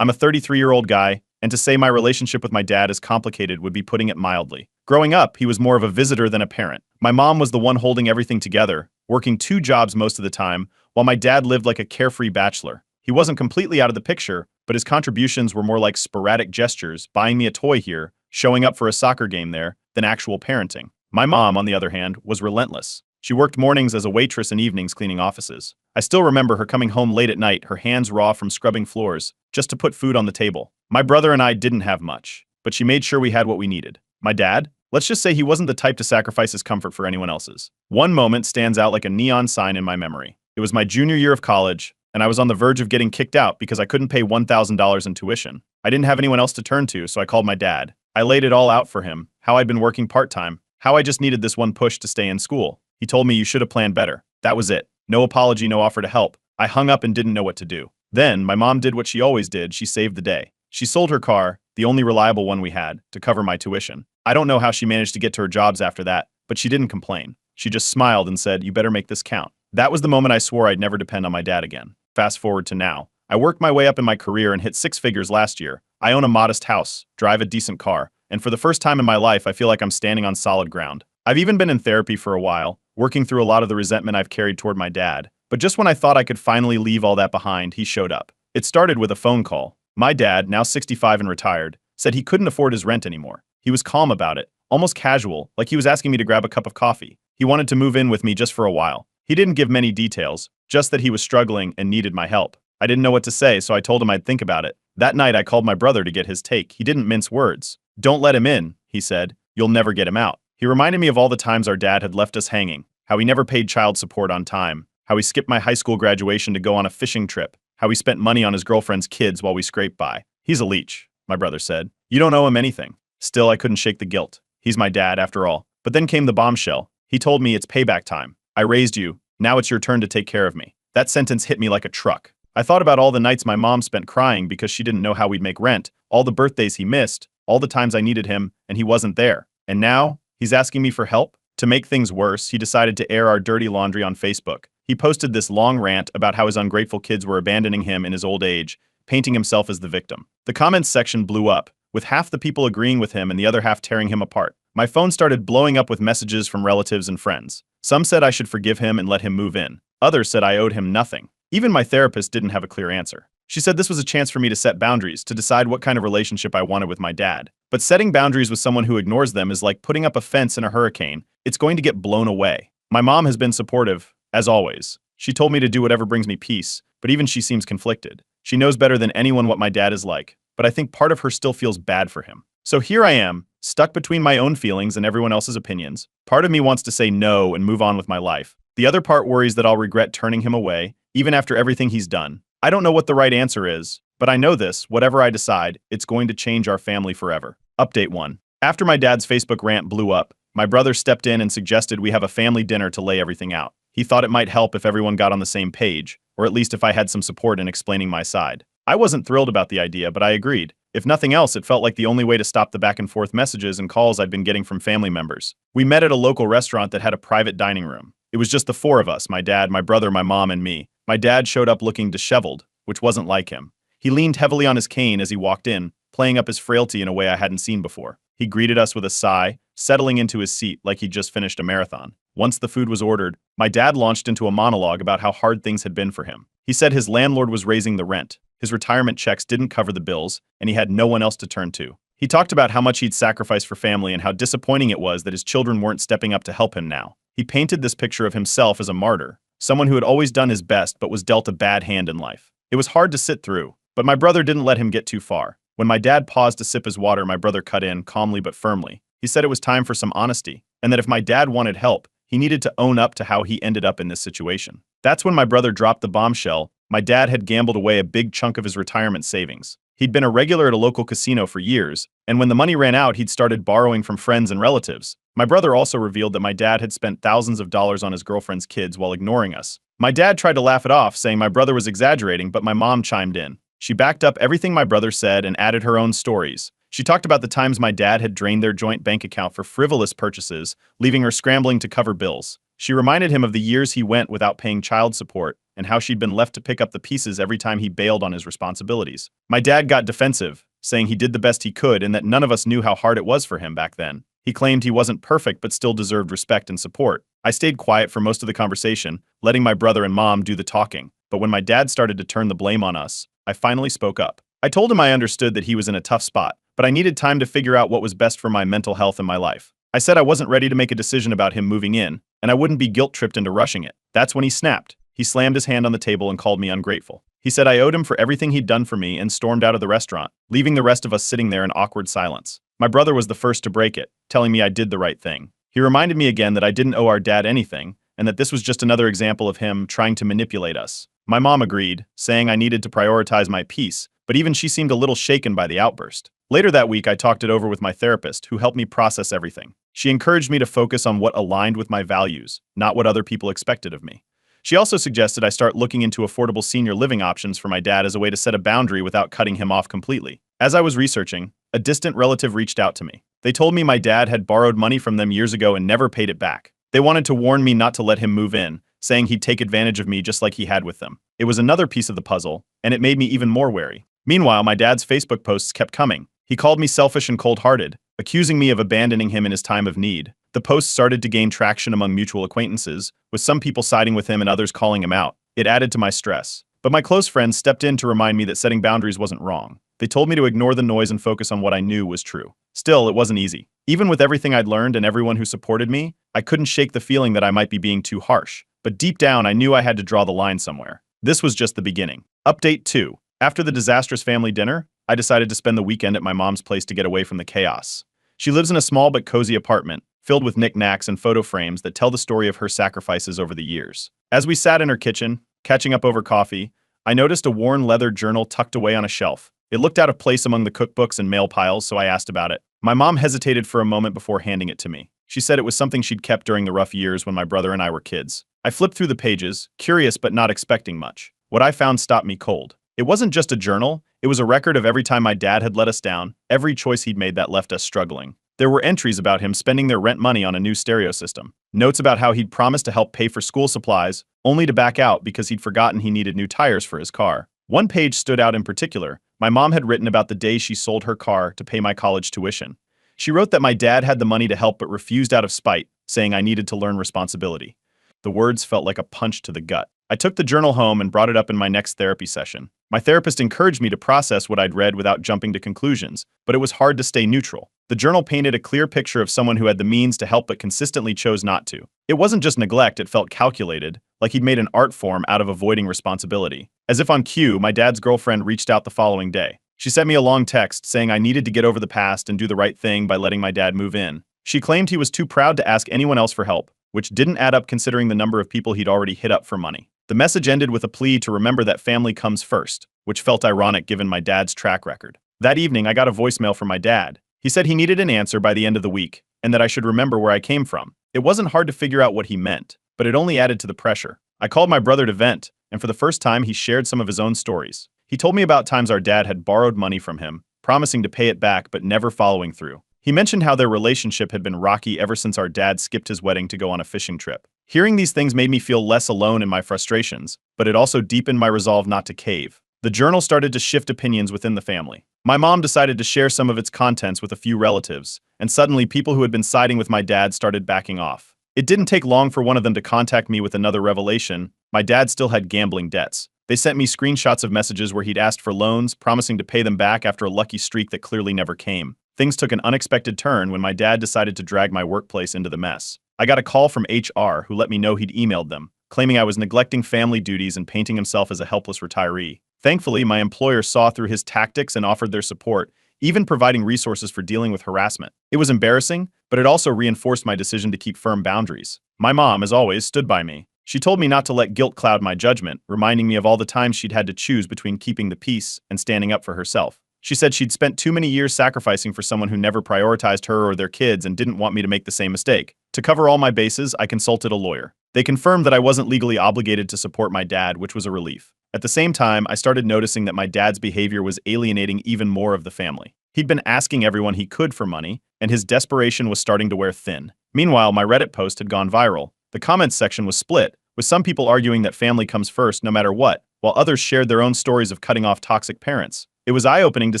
I'm a 33-year-old guy, and to say my relationship with my dad is complicated would be putting it mildly. Growing up, he was more of a visitor than a parent. My mom was the one holding everything together, working two jobs most of the time, while my dad lived like a carefree bachelor. He wasn't completely out of the picture, but his contributions were more like sporadic gestures, buying me a toy here, showing up for a soccer game there, than actual parenting. My mom, on the other hand, was relentless. She worked mornings as a waitress and evenings cleaning offices. I still remember her coming home late at night, her hands raw from scrubbing floors, just to put food on the table. My brother and I didn't have much, but she made sure we had what we needed. My dad? Let's just say he wasn't the type to sacrifice his comfort for anyone else's. One moment stands out like a neon sign in my memory. It was my junior year of college, and I was on the verge of getting kicked out because I couldn't pay $1,000 in tuition. I didn't have anyone else to turn to, so I called my dad. I laid it all out for him, how I'd been working part-time, how I just needed this one push to stay in school. He told me you should have planned better. That was it. No apology, no offer to help. I hung up and didn't know what to do. Then, my mom did what she always did, she saved the day. She sold her car, the only reliable one we had, to cover my tuition. I don't know how she managed to get to her jobs after that, but she didn't complain. She just smiled and said, "You better make this count." That was the moment I swore I'd never depend on my dad again. Fast forward to now. I worked my way up in my career and hit six figures last year. I own a modest house, drive a decent car, and for the first time in my life, I feel like I'm standing on solid ground. I've even been in therapy for a while, working through a lot of the resentment I've carried toward my dad. But just when I thought I could finally leave all that behind, he showed up. It started with a phone call. My dad, now 65 and retired, said he couldn't afford his rent anymore. He was calm about it, almost casual, like he was asking me to grab a cup of coffee. He wanted to move in with me just for a while. He didn't give many details, just that he was struggling and needed my help. I didn't know what to say, so I told him I'd think about it. That night, I called my brother to get his take. He didn't mince words. "Don't let him in," he said. "You'll never get him out." He reminded me of all the times our dad had left us hanging, how he never paid child support on time, how he skipped my high school graduation to go on a fishing trip, how he spent money on his girlfriend's kids while we scraped by. "He's a leech," my brother said. "You don't owe him anything." Still, I couldn't shake the guilt. He's my dad, after all. But then came the bombshell. He told me, "It's payback time. I raised you. Now it's your turn to take care of me." That sentence hit me like a truck. I thought about all the nights my mom spent crying because she didn't know how we'd make rent, all the birthdays he missed, all the times I needed him, and he wasn't there. And now, he's asking me for help? To make things worse, he decided to air our dirty laundry on Facebook. He posted this long rant about how his ungrateful kids were abandoning him in his old age, painting himself as the victim. The comments section blew up, with half the people agreeing with him and the other half tearing him apart. My phone started blowing up with messages from relatives and friends. Some said I should forgive him and let him move in. Others said I owed him nothing. Even my therapist didn't have a clear answer. She said this was a chance for me to set boundaries, to decide what kind of relationship I wanted with my dad. But setting boundaries with someone who ignores them is like putting up a fence in a hurricane. It's going to get blown away. My mom has been supportive, as always. She told me to do whatever brings me peace, but even she seems conflicted. She knows better than anyone what my dad is like, but I think part of her still feels bad for him. So here I am, stuck between my own feelings and everyone else's opinions. Part of me wants to say no and move on with my life. The other part worries that I'll regret turning him away, even after everything he's done. I don't know what the right answer is, but I know this, whatever I decide, it's going to change our family forever. Update 1. After my dad's Facebook rant blew up, my brother stepped in and suggested we have a family dinner to lay everything out. He thought it might help if everyone got on the same page, or at least if I had some support in explaining my side. I wasn't thrilled about the idea, but I agreed. If nothing else, it felt like the only way to stop the back-and-forth messages and calls I'd been getting from family members. We met at a local restaurant that had a private dining room. It was just the four of us, my dad, my brother, my mom, and me. My dad showed up looking disheveled, which wasn't like him. He leaned heavily on his cane as he walked in, playing up his frailty in a way I hadn't seen before. He greeted us with a sigh, settling into his seat like he'd just finished a marathon. Once the food was ordered, my dad launched into a monologue about how hard things had been for him. He said his landlord was raising the rent, his retirement checks didn't cover the bills, and he had no one else to turn to. He talked about how much he'd sacrificed for family and how disappointing it was that his children weren't stepping up to help him now. He painted this picture of himself as a martyr, someone who had always done his best but was dealt a bad hand in life. It was hard to sit through, but my brother didn't let him get too far. When my dad paused to sip his water, my brother cut in, calmly but firmly. He said it was time for some honesty, and that if my dad wanted help, he needed to own up to how he ended up in this situation. That's when my brother dropped the bombshell. My dad had gambled away a big chunk of his retirement savings. He'd been a regular at a local casino for years, and when the money ran out, he'd started borrowing from friends and relatives. My brother also revealed that my dad had spent thousands of dollars on his girlfriend's kids while ignoring us. My dad tried to laugh it off, saying my brother was exaggerating, but my mom chimed in. She backed up everything my brother said and added her own stories. She talked about the times my dad had drained their joint bank account for frivolous purchases, leaving her scrambling to cover bills. She reminded him of the years he went without paying child support and how she'd been left to pick up the pieces every time he bailed on his responsibilities. My dad got defensive, saying he did the best he could and that none of us knew how hard it was for him back then. He claimed he wasn't perfect but still deserved respect and support. I stayed quiet for most of the conversation, letting my brother and mom do the talking. But when my dad started to turn the blame on us, I finally spoke up. I told him I understood that he was in a tough spot, but I needed time to figure out what was best for my mental health and my life. I said I wasn't ready to make a decision about him moving in, and I wouldn't be guilt-tripped into rushing it. That's when he snapped. He slammed his hand on the table and called me ungrateful. He said I owed him for everything he'd done for me and stormed out of the restaurant, leaving the rest of us sitting there in awkward silence. My brother was the first to break it, telling me I did the right thing. He reminded me again that I didn't owe our dad anything, and that this was just another example of him trying to manipulate us. My mom agreed, saying I needed to prioritize my peace, but even she seemed a little shaken by the outburst. Later that week, I talked it over with my therapist, who helped me process everything. She encouraged me to focus on what aligned with my values, not what other people expected of me. She also suggested I start looking into affordable senior living options for my dad as a way to set a boundary without cutting him off completely. As I was researching, a distant relative reached out to me. They told me my dad had borrowed money from them years ago and never paid it back. They wanted to warn me not to let him move in, saying he'd take advantage of me just like he had with them. It was another piece of the puzzle, and it made me even more wary. Meanwhile, my dad's Facebook posts kept coming. He called me selfish and cold-hearted, accusing me of abandoning him in his time of need. The posts started to gain traction among mutual acquaintances, with some people siding with him and others calling him out. It added to my stress. But my close friends stepped in to remind me that setting boundaries wasn't wrong. They told me to ignore the noise and focus on what I knew was true. Still, it wasn't easy. Even with everything I'd learned and everyone who supported me, I couldn't shake the feeling that I might be being too harsh. But deep down, I knew I had to draw the line somewhere. This was just the beginning. Update 2. After the disastrous family dinner, I decided to spend the weekend at my mom's place to get away from the chaos. She lives in a small but cozy apartment, filled with knickknacks and photo frames that tell the story of her sacrifices over the years. As we sat in her kitchen, catching up over coffee, I noticed a worn leather journal tucked away on a shelf. It looked out of place among the cookbooks and mail piles, so I asked about it. My mom hesitated for a moment before handing it to me. She said it was something she'd kept during the rough years when my brother and I were kids. I flipped through the pages, curious but not expecting much. What I found stopped me cold. It wasn't just a journal, it was a record of every time my dad had let us down, every choice he'd made that left us struggling. There were entries about him spending their rent money on a new stereo system, notes about how he'd promised to help pay for school supplies, only to back out because he'd forgotten he needed new tires for his car. One page stood out in particular. My mom had written about the day she sold her car to pay my college tuition. She wrote that my dad had the money to help but refused out of spite, saying I needed to learn responsibility. The words felt like a punch to the gut. I took the journal home and brought it up in my next therapy session. My therapist encouraged me to process what I'd read without jumping to conclusions, but it was hard to stay neutral. The journal painted a clear picture of someone who had the means to help but consistently chose not to. It wasn't just neglect, it felt calculated, like he'd made an art form out of avoiding responsibility. As if on cue, my dad's girlfriend reached out the following day. She sent me a long text saying I needed to get over the past and do the right thing by letting my dad move in. She claimed he was too proud to ask anyone else for help, which didn't add up considering the number of people he'd already hit up for money. The message ended with a plea to remember that family comes first, which felt ironic given my dad's track record. That evening, I got a voicemail from my dad. He said he needed an answer by the end of the week, and that I should remember where I came from. It wasn't hard to figure out what he meant, but it only added to the pressure. I called my brother to vent, and for the first time, he shared some of his own stories. He told me about times our dad had borrowed money from him, promising to pay it back but never following through. He mentioned how their relationship had been rocky ever since our dad skipped his wedding to go on a fishing trip. Hearing these things made me feel less alone in my frustrations, but it also deepened my resolve not to cave. The journal started to shift opinions within the family. My mom decided to share some of its contents with a few relatives, and suddenly people who had been siding with my dad started backing off. It didn't take long for one of them to contact me with another revelation. My dad still had gambling debts. They sent me screenshots of messages where he'd asked for loans, promising to pay them back after a lucky streak that clearly never came. Things took an unexpected turn when my dad decided to drag my workplace into the mess. I got a call from HR who let me know he'd emailed them, claiming I was neglecting family duties and painting himself as a helpless retiree. Thankfully, my employer saw through his tactics and offered their support, even providing resources for dealing with harassment. It was embarrassing, but it also reinforced my decision to keep firm boundaries. My mom, as always, stood by me. She told me not to let guilt cloud my judgment, reminding me of all the times she'd had to choose between keeping the peace and standing up for herself. She said she'd spent too many years sacrificing for someone who never prioritized her or their kids and didn't want me to make the same mistake. To cover all my bases, I consulted a lawyer. They confirmed that I wasn't legally obligated to support my dad, which was a relief. At the same time, I started noticing that my dad's behavior was alienating even more of the family. He'd been asking everyone he could for money, and his desperation was starting to wear thin. Meanwhile, my Reddit post had gone viral. The comments section was split, with some people arguing that family comes first no matter what, while others shared their own stories of cutting off toxic parents. It was eye-opening to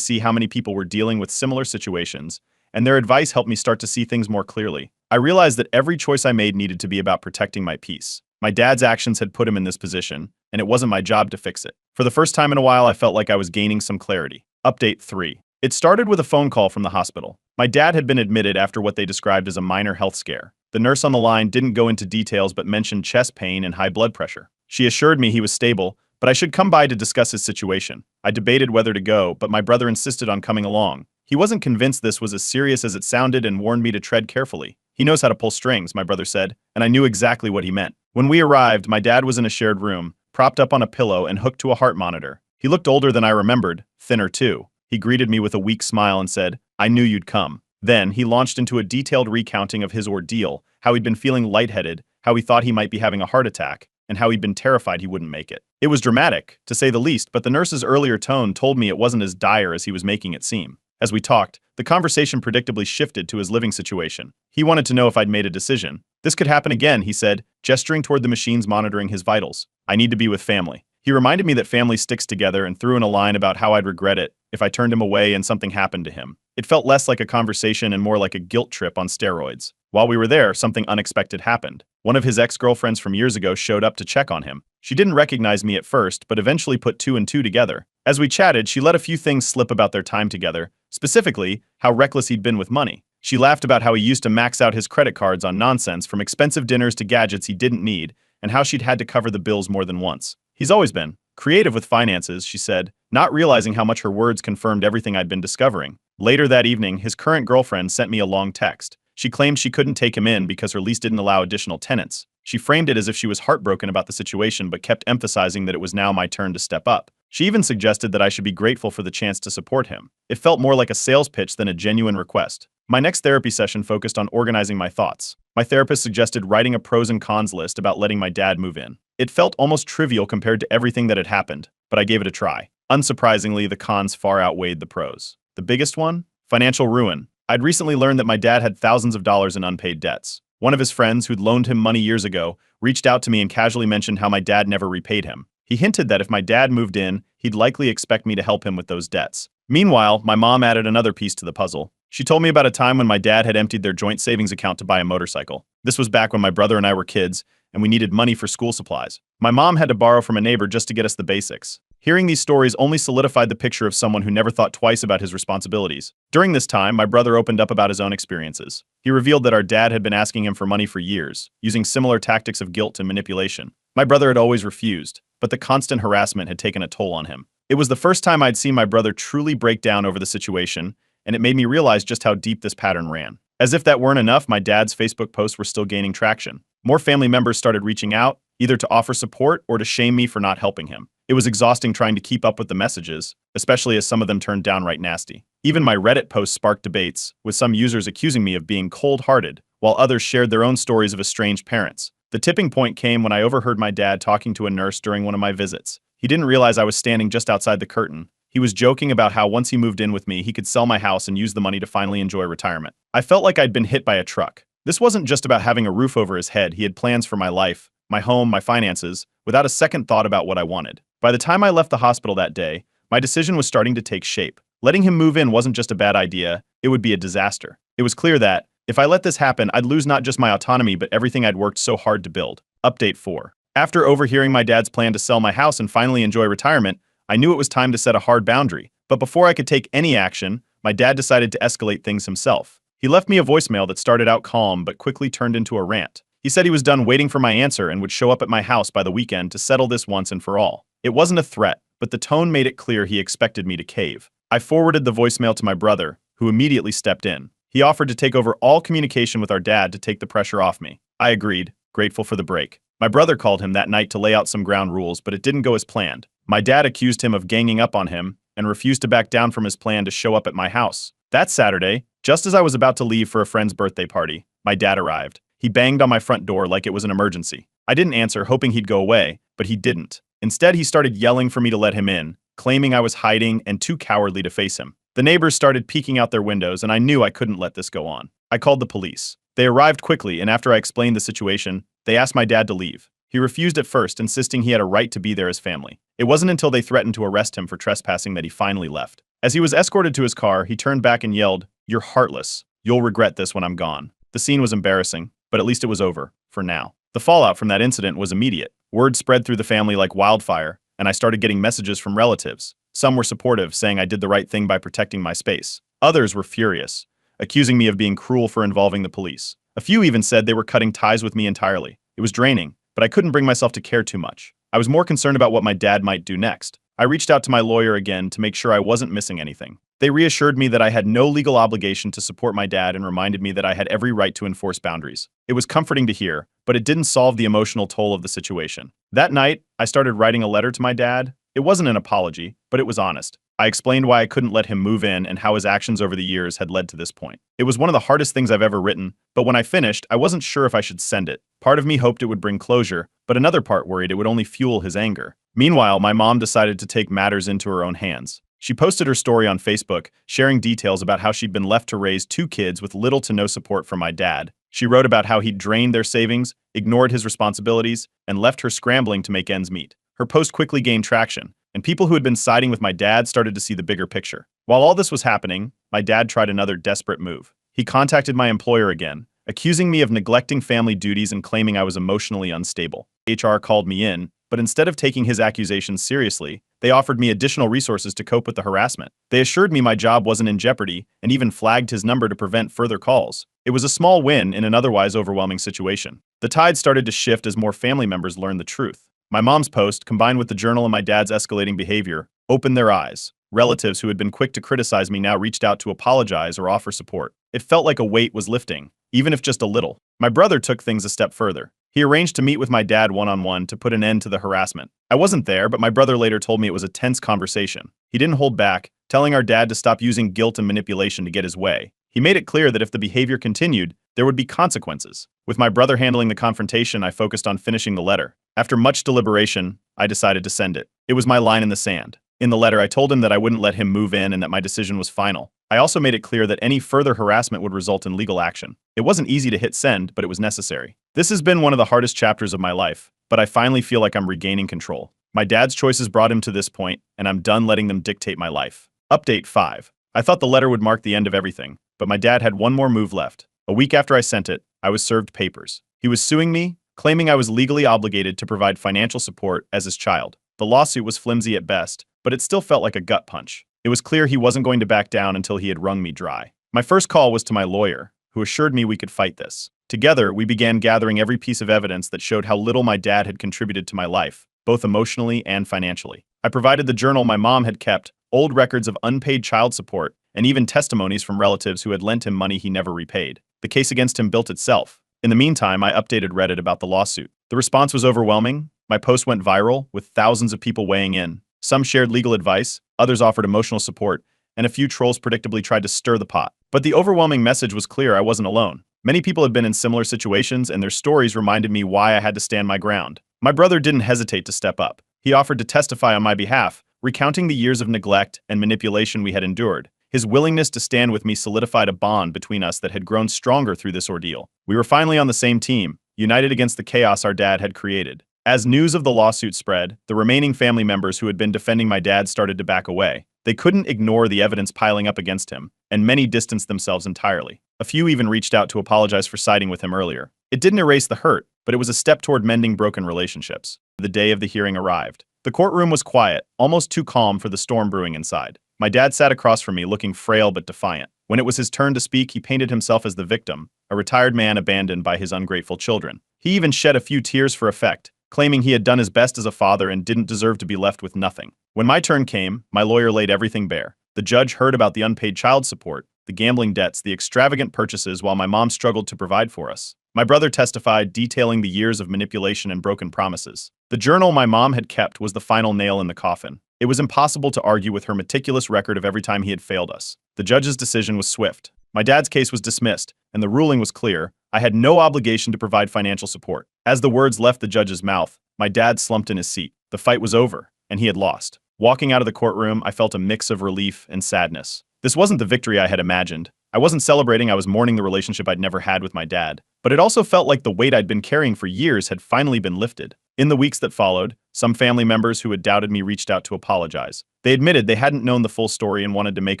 see how many people were dealing with similar situations, and their advice helped me start to see things more clearly. I realized that every choice I made needed to be about protecting my peace. My dad's actions had put him in this position, and it wasn't my job to fix it. For the first time in a while, I felt like I was gaining some clarity. Update 3. It started with a phone call from the hospital. My dad had been admitted after what they described as a minor health scare. The nurse on the line didn't go into details but mentioned chest pain and high blood pressure. She assured me he was stable, but I should come by to discuss his situation. I debated whether to go, but my brother insisted on coming along. He wasn't convinced this was as serious as it sounded and warned me to tread carefully. He knows how to pull strings, my brother said, and I knew exactly what he meant. When we arrived, my dad was in a shared room, propped up on a pillow and hooked to a heart monitor. He looked older than I remembered, thinner too. He greeted me with a weak smile and said, "I knew you'd come." Then, he launched into a detailed recounting of his ordeal, how he'd been feeling lightheaded, how he thought he might be having a heart attack, and how he'd been terrified he wouldn't make it. It was dramatic, to say the least, but the nurse's earlier tone told me it wasn't as dire as he was making it seem. As we talked, the conversation predictably shifted to his living situation. He wanted to know if I'd made a decision. "This could happen again," he said, gesturing toward the machines monitoring his vitals. "I need to be with family." He reminded me that family sticks together and threw in a line about how I'd regret it if I turned him away and something happened to him. It felt less like a conversation and more like a guilt trip on steroids. While we were there, something unexpected happened. One of his ex-girlfriends from years ago showed up to check on him. She didn't recognize me at first, but eventually put two and two together. As we chatted, she let a few things slip about their time together, specifically, how reckless he'd been with money. She laughed about how he used to max out his credit cards on nonsense, from expensive dinners to gadgets he didn't need, and how she'd had to cover the bills more than once. "He's always been creative with finances," she said, not realizing how much her words confirmed everything I'd been discovering. Later that evening, his current girlfriend sent me a long text. She claimed she couldn't take him in because her lease didn't allow additional tenants. She framed it as if she was heartbroken about the situation but kept emphasizing that it was now my turn to step up. She even suggested that I should be grateful for the chance to support him. It felt more like a sales pitch than a genuine request. My next therapy session focused on organizing my thoughts. My therapist suggested writing a pros and cons list about letting my dad move in. It felt almost trivial compared to everything that had happened, but I gave it a try. Unsurprisingly, the cons far outweighed the pros. The biggest one? Financial ruin. I'd recently learned that my dad had thousands of dollars in unpaid debts. One of his friends, who'd loaned him money years ago, reached out to me and casually mentioned how my dad never repaid him. He hinted that if my dad moved in, he'd likely expect me to help him with those debts. Meanwhile, my mom added another piece to the puzzle. She told me about a time when my dad had emptied their joint savings account to buy a motorcycle. This was back when my brother and I were kids, and we needed money for school supplies. My mom had to borrow from a neighbor just to get us the basics. Hearing these stories only solidified the picture of someone who never thought twice about his responsibilities. During this time, my brother opened up about his own experiences. He revealed that our dad had been asking him for money for years, using similar tactics of guilt and manipulation. My brother had always refused, but the constant harassment had taken a toll on him. It was the first time I'd seen my brother truly break down over the situation, and it made me realize just how deep this pattern ran. As if that weren't enough, my dad's Facebook posts were still gaining traction. More family members started reaching out, either to offer support or to shame me for not helping him. It was exhausting trying to keep up with the messages, especially as some of them turned downright nasty. Even my Reddit posts sparked debates, with some users accusing me of being cold-hearted, while others shared their own stories of estranged parents. The tipping point came when I overheard my dad talking to a nurse during one of my visits. He didn't realize I was standing just outside the curtain. He was joking about how once he moved in with me, he could sell my house and use the money to finally enjoy retirement. I felt like I'd been hit by a truck. This wasn't just about having a roof over his head. He had plans for my life, my home, my finances, without a second thought about what I wanted. By the time I left the hospital that day, my decision was starting to take shape. Letting him move in wasn't just a bad idea, it would be a disaster. It was clear that, if I let this happen, I'd lose not just my autonomy but everything I'd worked so hard to build. Update 4. After overhearing my dad's plan to sell my house and finally enjoy retirement, I knew it was time to set a hard boundary. But before I could take any action, my dad decided to escalate things himself. He left me a voicemail that started out calm but quickly turned into a rant. He said he was done waiting for my answer and would show up at my house by the weekend to settle this once and for all. It wasn't a threat, but the tone made it clear he expected me to cave. I forwarded the voicemail to my brother, who immediately stepped in. He offered to take over all communication with our dad to take the pressure off me. I agreed, grateful for the break. My brother called him that night to lay out some ground rules, but it didn't go as planned. My dad accused him of ganging up on him and refused to back down from his plan to show up at my house. That Saturday, just as I was about to leave for a friend's birthday party, my dad arrived. He banged on my front door like it was an emergency. I didn't answer, hoping he'd go away, but he didn't. Instead, he started yelling for me to let him in, claiming I was hiding and too cowardly to face him. The neighbors started peeking out their windows, and I knew I couldn't let this go on. I called the police. They arrived quickly, and after I explained the situation, They asked my dad to leave. He refused at first, insisting he had a right to be there as family. It wasn't until they threatened to arrest him for trespassing that he finally left. As he was escorted to his car, he turned back and yelled, "You're heartless. You'll regret this when I'm gone." The scene was embarrassing, but at least it was over, for now. The fallout from that incident was immediate. Word spread through the family like wildfire, and I started getting messages from relatives. Some were supportive, saying I did the right thing by protecting my space. Others were furious, accusing me of being cruel for involving the police. A few even said they were cutting ties with me entirely. It was draining, but I couldn't bring myself to care too much. I was more concerned about what my dad might do next. I reached out to my lawyer again to make sure I wasn't missing anything. They reassured me that I had no legal obligation to support my dad and reminded me that I had every right to enforce boundaries. It was comforting to hear, but it didn't solve the emotional toll of the situation. That night, I started writing a letter to my dad. It wasn't an apology, but it was honest. I explained why I couldn't let him move in and how his actions over the years had led to this point. It was one of the hardest things I've ever written, but when I finished, I wasn't sure if I should send it. Part of me hoped it would bring closure, but another part worried it would only fuel his anger. Meanwhile, my mom decided to take matters into her own hands. She posted her story on Facebook, sharing details about how she'd been left to raise 2 kids with little to no support from my dad. She wrote about how he'd drained their savings, ignored his responsibilities, and left her scrambling to make ends meet. Her post quickly gained traction, and people who had been siding with my dad started to see the bigger picture. While all this was happening, my dad tried another desperate move. He contacted my employer again, accusing me of neglecting family duties and claiming I was emotionally unstable. HR called me in, but instead of taking his accusations seriously, they offered me additional resources to cope with the harassment. They assured me my job wasn't in jeopardy and even flagged his number to prevent further calls. It was a small win in an otherwise overwhelming situation. The tide started to shift as more family members learned the truth. My mom's post, combined with the journal and my dad's escalating behavior, opened their eyes. Relatives who had been quick to criticize me now reached out to apologize or offer support. It felt like a weight was lifting, even if just a little. My brother took things a step further. He arranged to meet with my dad one-on-one to put an end to the harassment. I wasn't there, but my brother later told me it was a tense conversation. He didn't hold back, telling our dad to stop using guilt and manipulation to get his way. He made it clear that if the behavior continued, there would be consequences. With my brother handling the confrontation, I focused on finishing the letter. After much deliberation, I decided to send it. It was my line in the sand. In the letter, I told him that I wouldn't let him move in and that my decision was final. I also made it clear that any further harassment would result in legal action. It wasn't easy to hit send, but it was necessary. This has been one of the hardest chapters of my life, but I finally feel like I'm regaining control. My dad's choices brought him to this point, and I'm done letting them dictate my life. Update 5. I thought the letter would mark the end of everything, but my dad had one more move left. A week after I sent it, I was served papers. He was suing me, claiming I was legally obligated to provide financial support as his child. The lawsuit was flimsy at best, but it still felt like a gut punch. It was clear he wasn't going to back down until he had wrung me dry. My first call was to my lawyer, who assured me we could fight this. Together, we began gathering every piece of evidence that showed how little my dad had contributed to my life, both emotionally and financially. I provided the journal my mom had kept, old records of unpaid child support, and even testimonies from relatives who had lent him money he never repaid. The case against him built itself. In the meantime, I updated Reddit about the lawsuit. The response was overwhelming. My post went viral, with thousands of people weighing in. Some shared legal advice, others offered emotional support, and a few trolls predictably tried to stir the pot. But the overwhelming message was clear: I wasn't alone. Many people had been in similar situations, and their stories reminded me why I had to stand my ground. My brother didn't hesitate to step up. He offered to testify on my behalf, recounting the years of neglect and manipulation we had endured. His willingness to stand with me solidified a bond between us that had grown stronger through this ordeal. We were finally on the same team, united against the chaos our dad had created. As news of the lawsuit spread, the remaining family members who had been defending my dad started to back away. They couldn't ignore the evidence piling up against him, and many distanced themselves entirely. A few even reached out to apologize for siding with him earlier. It didn't erase the hurt, but it was a step toward mending broken relationships. The day of the hearing arrived. The courtroom was quiet, almost too calm for the storm brewing inside. My dad sat across from me, looking frail but defiant. When it was his turn to speak, he painted himself as the victim, a retired man abandoned by his ungrateful children. He even shed a few tears for effect, claiming he had done his best as a father and didn't deserve to be left with nothing. When my turn came, my lawyer laid everything bare. The judge heard about the unpaid child support, the gambling debts, the extravagant purchases, while my mom struggled to provide for us. My brother testified, detailing the years of manipulation and broken promises. The journal my mom had kept was the final nail in the coffin. It was impossible to argue with her meticulous record of every time he had failed us. The judge's decision was swift. My dad's case was dismissed, and the ruling was clear. I had no obligation to provide financial support. As the words left the judge's mouth, my dad slumped in his seat. The fight was over, and he had lost. Walking out of the courtroom, I felt a mix of relief and sadness. This wasn't the victory I had imagined. I wasn't celebrating, I was mourning the relationship I'd never had with my dad. but it also felt like the weight I'd been carrying for years had finally been lifted. In the weeks that followed, some family members who had doubted me reached out to apologize. They admitted they hadn't known the full story and wanted to make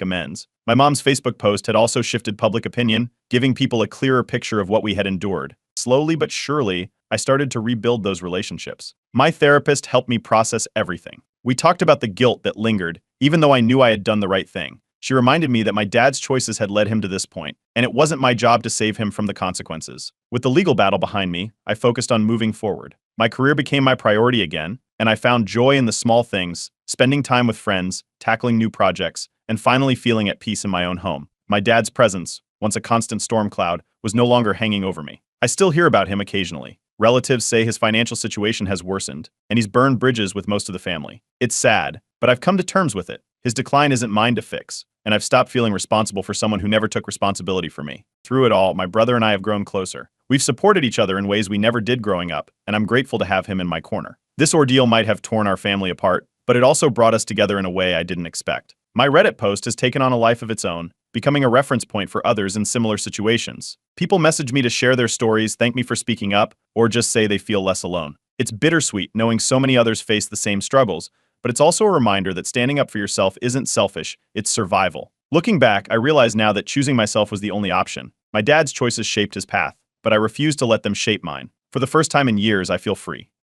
amends. My mom's Facebook post had also shifted public opinion, giving people a clearer picture of what we had endured. Slowly but surely, I started to rebuild those relationships. My therapist helped me process everything. We talked about the guilt that lingered, even though I knew I had done the right thing. She reminded me that my dad's choices had led him to this point, and it wasn't my job to save him from the consequences. With the legal battle behind me, I focused on moving forward. My career became my priority again, and I found joy in the small things, spending time with friends, tackling new projects, and finally feeling at peace in my own home. My dad's presence, once a constant storm cloud, was no longer hanging over me. I still hear about him occasionally. Relatives say his financial situation has worsened, and he's burned bridges with most of the family. It's sad, but I've come to terms with it. His decline isn't mine to fix, and I've stopped feeling responsible for someone who never took responsibility for me. Through it all, my brother and I have grown closer. We've supported each other in ways we never did growing up, and I'm grateful to have him in my corner. This ordeal might have torn our family apart, but it also brought us together in a way I didn't expect. My Reddit post has taken on a life of its own, becoming a reference point for others in similar situations. People message me to share their stories, thank me for speaking up, or just say they feel less alone. It's bittersweet knowing so many others face the same struggles, but it's also a reminder that standing up for yourself isn't selfish, it's survival. Looking back, I realize now that choosing myself was the only option. My dad's choices shaped his path, but I refuse to let them shape mine. For the first time in years, I feel free.